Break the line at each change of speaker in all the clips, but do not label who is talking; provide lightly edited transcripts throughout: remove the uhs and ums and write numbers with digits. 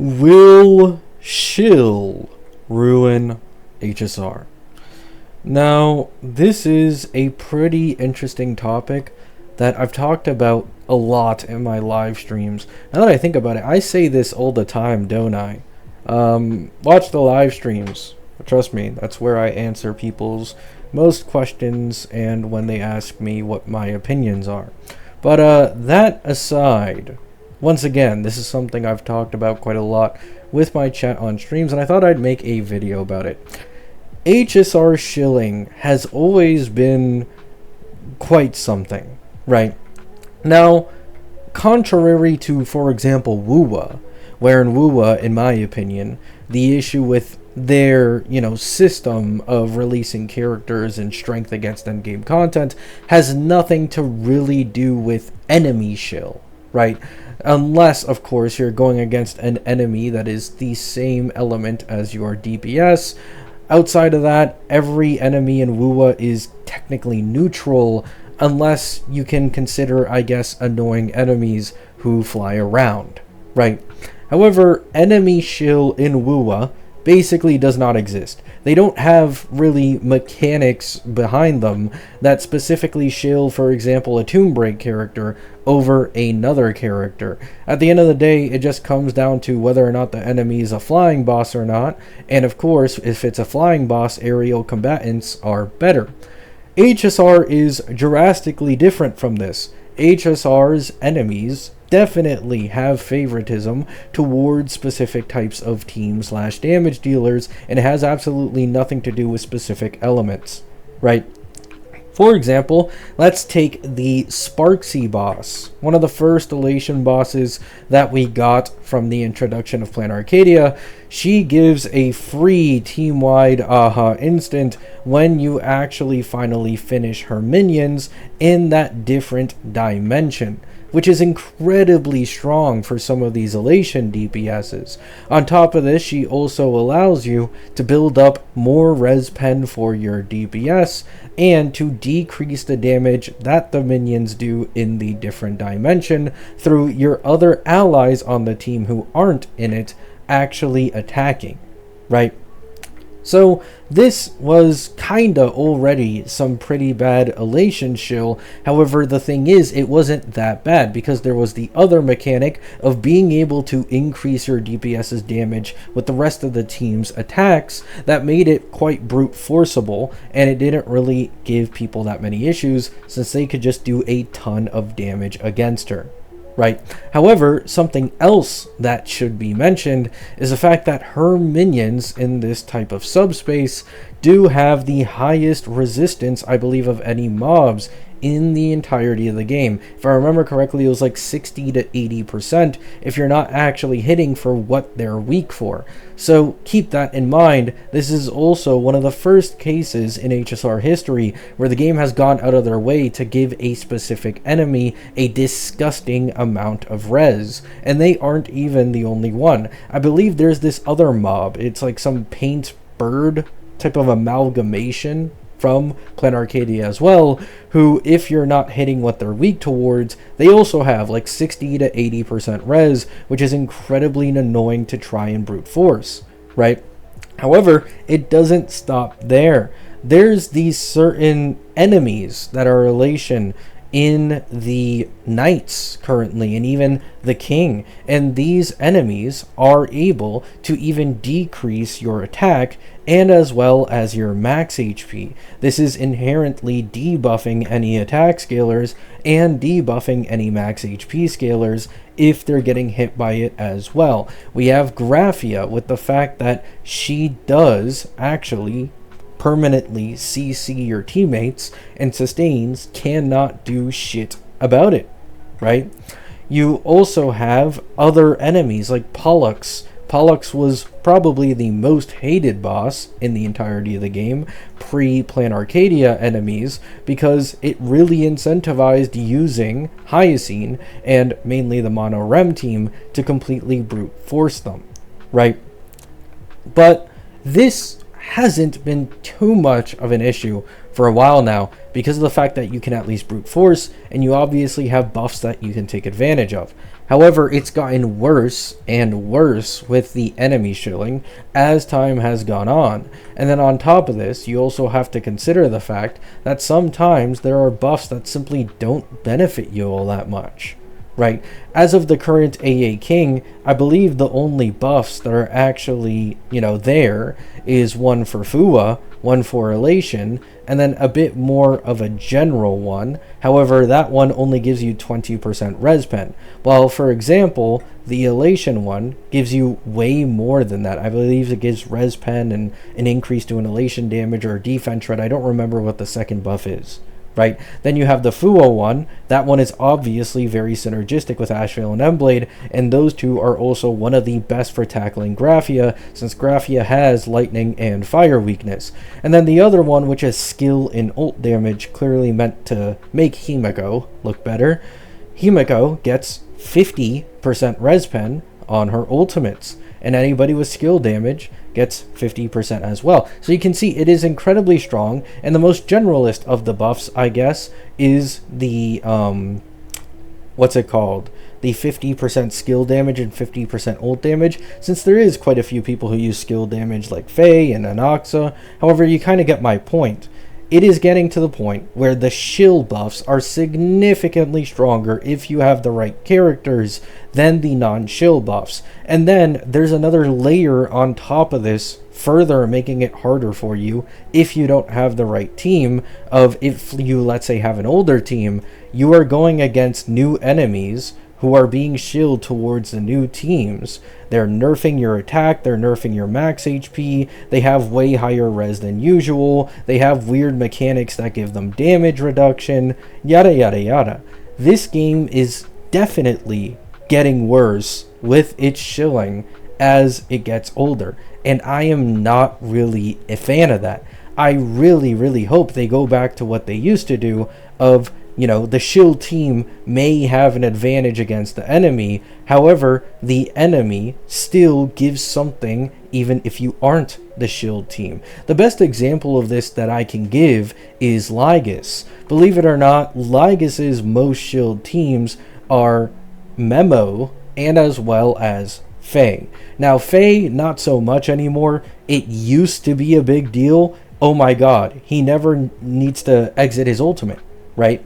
Will Shill ruin HSR? Now, this is a pretty interesting topic that I've talked about a lot in my live streams. Now that I think about it, I say this all the time, don't I? Watch the live streams. Trust me, that's where I answer people's most questions and when they ask me what my opinions are. But that aside, once again, this is something I've talked about quite a lot with my chat on streams, and I thought I'd make a video about it. HSR Shilling has always been quite something, right? Now, contrary to, for example, WUWA, where in WUWA, in my opinion, the issue with their, system of releasing characters and strength against endgame content has nothing to really do with enemy shill, right? Unless, of course, you're going against an enemy that is the same element as your DPS. Outside of that, every enemy in WUWA is technically neutral, unless you can consider, I guess, annoying enemies who fly around, right? However, enemy shill in WUWA basically does not exist. They don't have really mechanics behind them that specifically shill, for example, a Tomb Break character over another character. At the end of the day, it just comes down to whether or not the enemy is a flying boss or not, and of course, if it's a flying boss, aerial combatants are better. HSR is drastically different from this. HSR's enemies definitely have favoritism towards specific types of team/damage dealers, and it has absolutely nothing to do with specific elements, right? For example, let's take the Sparksy boss, one of the first Elation bosses that we got from the introduction of Plan Arcadia. She gives a free team-wide AHA instant when you actually finally finish her minions in that different dimension, which is incredibly strong for some of these Elation DPSs. On top of this, she also allows you to build up more res pen for your DPS and to decrease the damage that the minions do in the different dimension through your other allies on the team who aren't in it actually attacking, right? So this was kinda already some pretty bad Elation shill. However, the thing is, it wasn't that bad because there was the other mechanic of being able to increase your DPS's damage with the rest of the team's attacks that made it quite brute forceable, and it didn't really give people that many issues since they could just do a ton of damage against her. Right. However, something else that should be mentioned is the fact that her minions in this type of subspace do have the highest resistance, I believe, of any mobs in the entirety of the game. If I remember correctly, it was like 60 to 80% if you're not actually hitting for what they're weak for. So keep that in mind. This is also one of the first cases in HSR history where the game has gone out of their way to give a specific enemy a disgusting amount of res, and they aren't even the only one. I believe there's this other mob. It's like some paint bird type of amalgamation from Plan Arcadia as well, who, if you're not hitting what they're weak towards, they also have like 60 to 80% res, which is incredibly annoying to try and brute force, right? However, it doesn't stop there. There's these certain enemies that are Elation in the Knights currently, and even the King, and these enemies are able to even decrease your attack and as well as your max HP. This is inherently debuffing any attack scalers and debuffing any max HP scalers if they're getting hit by it as well. We have Graphia with the fact that she does actually permanently CC your teammates, and sustains cannot do shit about it, right? You also have other enemies like Pollux. Pollux was probably the most hated boss in the entirety of the game, pre-Plan Arcadia enemies, because it really incentivized using Hyacine and mainly the Mono Rem team to completely brute force them, right? But this hasn't been too much of an issue for a while now because of the fact that you can at least brute force, and you obviously have buffs that you can take advantage of. However, it's gotten worse and worse with the enemy shilling as time has gone on. And then on top of this, you also have to consider the fact that sometimes there are buffs that simply don't benefit you all that much. Right? As of the current AA King, I believe the only buffs that are actually, there is one for Fua, one for Elation, and then a bit more of a general one. However, that one only gives you 20% res pen. While, for example, the Elation one gives you way more than that. I believe it gives res pen and an increase to an Elation damage or defense shred. I don't remember what the second buff is. Right? Then you have the Fuo one. That one is obviously very synergistic with Ashvale and Emblade, and those two are also one of the best for tackling Graphia, since Graphia has lightning and fire weakness. And then the other one, which is skill and ult damage, clearly meant to make Himeko look better. Himeko gets 50% res pen on her ultimates, and anybody with skill damage gets 50% as well. So you can see it is incredibly strong, and the most generalist of the buffs, I guess, is the what's it called? The 50% skill damage and 50% ult damage, since there is quite a few people who use skill damage like Faye and Anaxa. However, you kind of get my point. It is getting to the point where the shill buffs are significantly stronger if you have the right characters than the non-shill buffs. And then there's another layer on top of this, further making it harder for you if you don't have the right team. Of if you, let's say, have an older team, you are going against new enemies who are being shilled towards the new teams. They're nerfing your attack, they're nerfing your max HP, they have way higher res than usual, they have weird mechanics that give them damage reduction, yada yada yada. This game is definitely getting worse with its shilling as it gets older, and I am not really a fan of that. I really hope they go back to what they used to do of, the shill team may have an advantage against the enemy. However, the enemy still gives something even if you aren't the shield team. The best example of this that I can give is Lygus. Believe it or not, Lygus's most shield teams are Memo and as well as Faye. Now, Faye, not so much anymore. It used to be a big deal. Oh my god, he never needs to exit his ultimate, right?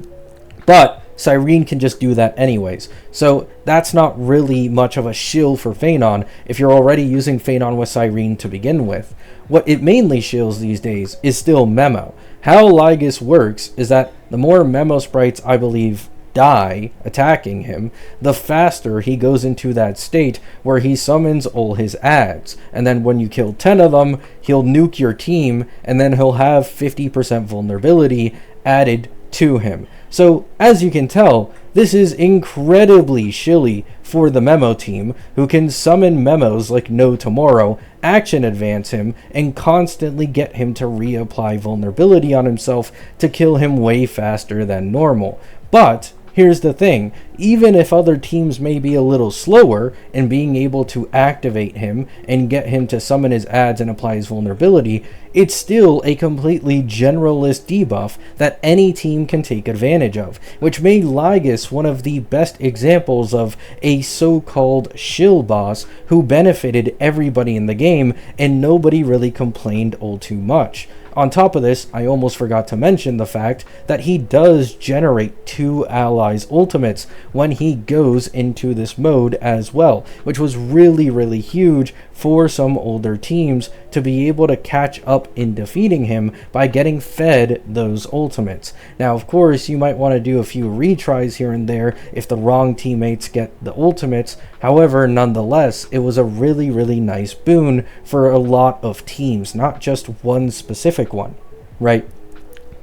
But Cyrene can just do that anyways. So that's not really much of a shill for Phanon if you're already using Phanon with Cyrene to begin with. What it mainly shills these days is still Memo. How Lygus works is that the more Memo sprites, I believe, die attacking him, the faster he goes into that state where he summons all his adds. And then when you kill 10 of them, he'll nuke your team, and then he'll have 50% vulnerability added to him. So, as you can tell, this is incredibly shilly for the Memo team, who can summon Memos like no tomorrow, action advance him, and constantly get him to reapply vulnerability on himself to kill him way faster than normal. But here's the thing, even if other teams may be a little slower in being able to activate him and get him to summon his adds and apply his vulnerability, it's still a completely generalist debuff that any team can take advantage of, which made Lygus one of the best examples of a so-called shill boss who benefited everybody in the game and nobody really complained all too much. On top of this, I almost forgot to mention the fact that he does generate 2 allies' ultimates when he goes into this mode as well, which was really huge for some older teams to be able to catch up in defeating him by getting fed those ultimates. Now, of course, you might want to do a few retries here and there if the wrong teammates get the ultimates. However, nonetheless, it was a really nice boon for a lot of teams, not just one specific one, right?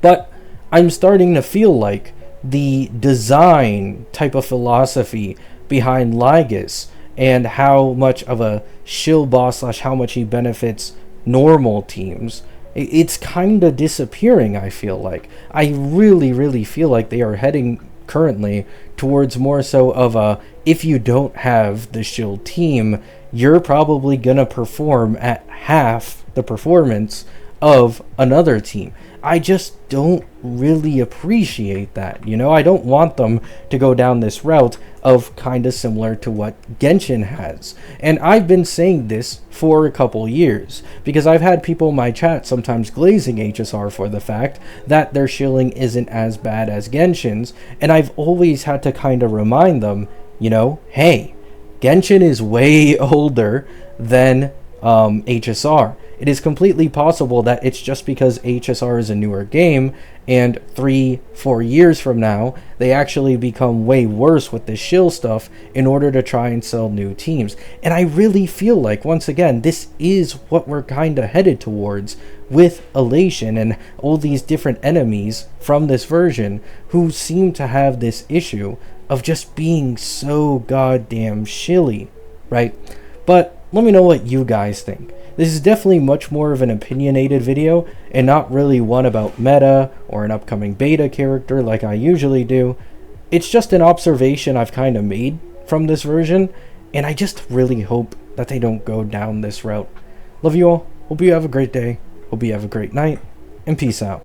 But I'm starting to feel like the design type of philosophy behind Lygus and how much of a shill boss / how much he benefits normal teams, it's kind of disappearing. I feel like I really feel like they are heading currently towards more so of a, if you don't have the shill team, you're probably gonna perform at half the performance of another team. I just don't really appreciate that. I don't want them to go down this route of kind of similar to what Genshin has. And I've been saying this for a couple years because I've had people in my chat sometimes glazing HSR for the fact that their shilling isn't as bad as Genshin's, and I've always had to kind of remind them, hey, Genshin is way older than HSR. It is completely possible that it's just because HSR is a newer game, and 3-4 years from now, they actually become way worse with this shill stuff in order to try and sell new teams. And I really feel like, once again, this is what we're kind of headed towards with Elation and all these different enemies from this version who seem to have this issue of just being so goddamn shilly, right? But let me know what you guys think. This is definitely much more of an opinionated video and not really one about meta or an upcoming beta character like I usually do. It's just an observation I've kind of made from this version, and I just really hope that they don't go down this route. Love you all. Hope you have a great day. Hope you have a great night, and peace out.